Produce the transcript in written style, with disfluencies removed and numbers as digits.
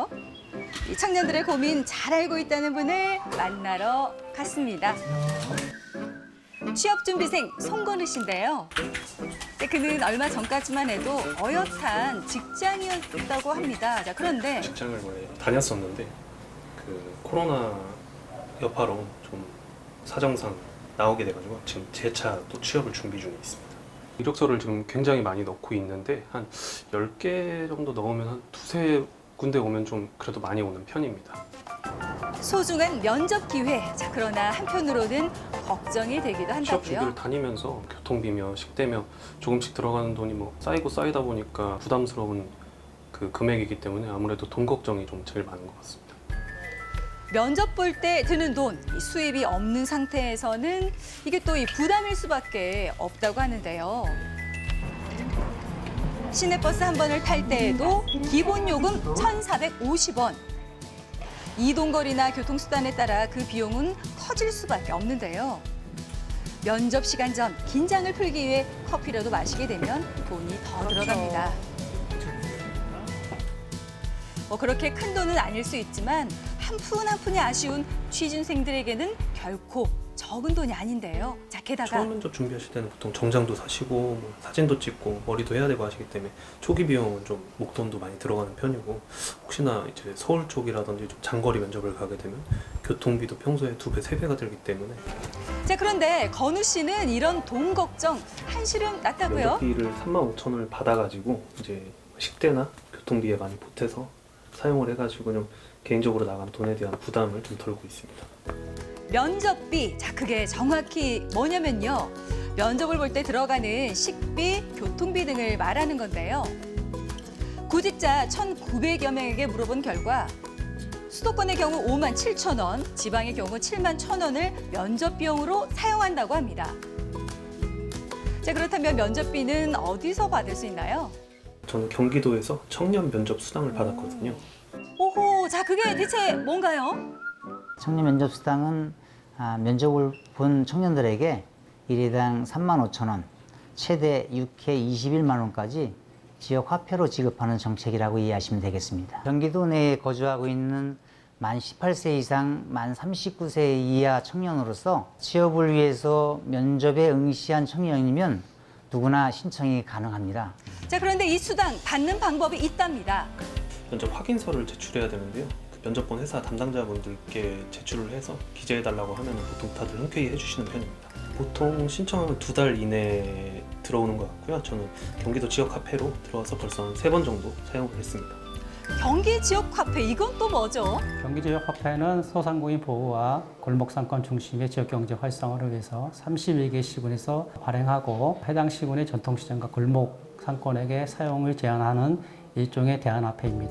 있는데요. 이 청년들의 고민 잘 알고 있다는 분을 만나러 갔습니다. 취업준비생 송건우 씨인데요. 그는 얼마 전까지만 해도 어엿한 직장이었다고 합니다. 자, 그런데 직장을 원래 다녔었는데 그 코로나 여파로 좀 사정상 나오게 돼가지고 지금 재차 또 취업을 준비 중에 있습니다. 이력서를 지금 굉장히 많이 넣고 있는데 한 10개 정도 넣으면 한 두세 군데 오면 좀 그래도 많이 오는 편입니다. 소중한 면접 기회. 자, 그러나 한편으로는 걱정이 되기도 취업 준비를 한다고요. 다니면서 교통비며 식대며 조금씩 들어가는 돈이 뭐 쌓이고 쌓이다 보니까 부담스러운 그 금액이기 때문에 아무래도 돈 걱정이 좀 제일 많은 것 같습니다. 면접 볼 때 드는 돈, 이 수입이 없는 상태에서는 이게 또 이 부담일 수밖에 없다고 하는데요. 시내버스 한 번을 탈 때에도 기본 요금 1,450원. 이동거리나 교통수단에 따라 그 비용은 커질 수밖에 없는데요. 면접 시간 전 긴장을 풀기 위해 커피라도 마시게 되면 돈이 더 들어갑니다. 뭐 그렇게 큰 돈은 아닐 수 있지만 한 푼 한 푼이 아쉬운 취준생들에게는 결코 적은 돈이 아닌데요. 자, 게다가 처음 면접 준비하실 때는 보통 정장도 사시고 뭐 사진도 찍고 머리도 해야 되고 하시기 때문에 초기 비용은 좀 목돈도 많이 들어가는 편이고 혹시나 이제 서울 쪽이라든지 좀 장거리 면접을 가게 되면 교통비도 평소에 2배, 3배가 들기 때문에 자, 그런데 건우 씨는 이런 돈 걱정 한시름 났다고요? 면접비를 35,000원을 받아가지고 이제 식대나 교통비에 많이 보태서 사용을 해가지고 좀 개인적으로 나가는 돈에 대한 부담을 좀 덜고 있습니다. 면접비. 자, 그게 정확히 뭐냐면요. 면접을 볼 때 들어가는 식비, 교통비 등을 말하는 건데요. 구직자 1,900여 명에게 물어본 결과 수도권의 경우 57,000원, 지방의 경우 71,000원을 면접 비용으로 사용한다고 합니다. 자, 그렇다면 면접비는 어디서 받을 수 있나요? 저는 경기도에서 청년 면접 수당을 받았거든요. 오호, 자, 그게 대체 뭔가요? 청년 면접 수당은 면접을 본 청년들에게 일회당 35,000원, 최대 6회 21만 원까지 지역 화폐로 지급하는 정책이라고 이해하시면 되겠습니다. 경기도 내에 거주하고 있는 만 18세 이상, 만 39세 이하 청년으로서 취업을 위해서 면접에 응시한 청년이면 누구나 신청이 가능합니다. 자, 그런데 이 수당 받는 방법이 있답니다. 면접 확인서를 제출해야 되는데요. 그 면접 본 회사 담당자분들께 제출을 해서 기재해달라고 하면 보통 다들 흔쾌히 해주시는 편입니다. 보통 신청하면 2달 이내에 들어오는 것 같고요. 저는 경기도 지역 화폐로 들어와서 벌써 한 3번 정도 사용을 했습니다. 경기 지역 화폐, 이건 또 뭐죠? 경기지역화폐는 소상공인 보호와 골목상권 중심의 지역경제 활성화를 위해서 31개 시군에서 발행하고 해당 시군의 전통시장과 골목상권에게 사용을 제한하는 일종의 대안화폐입니다.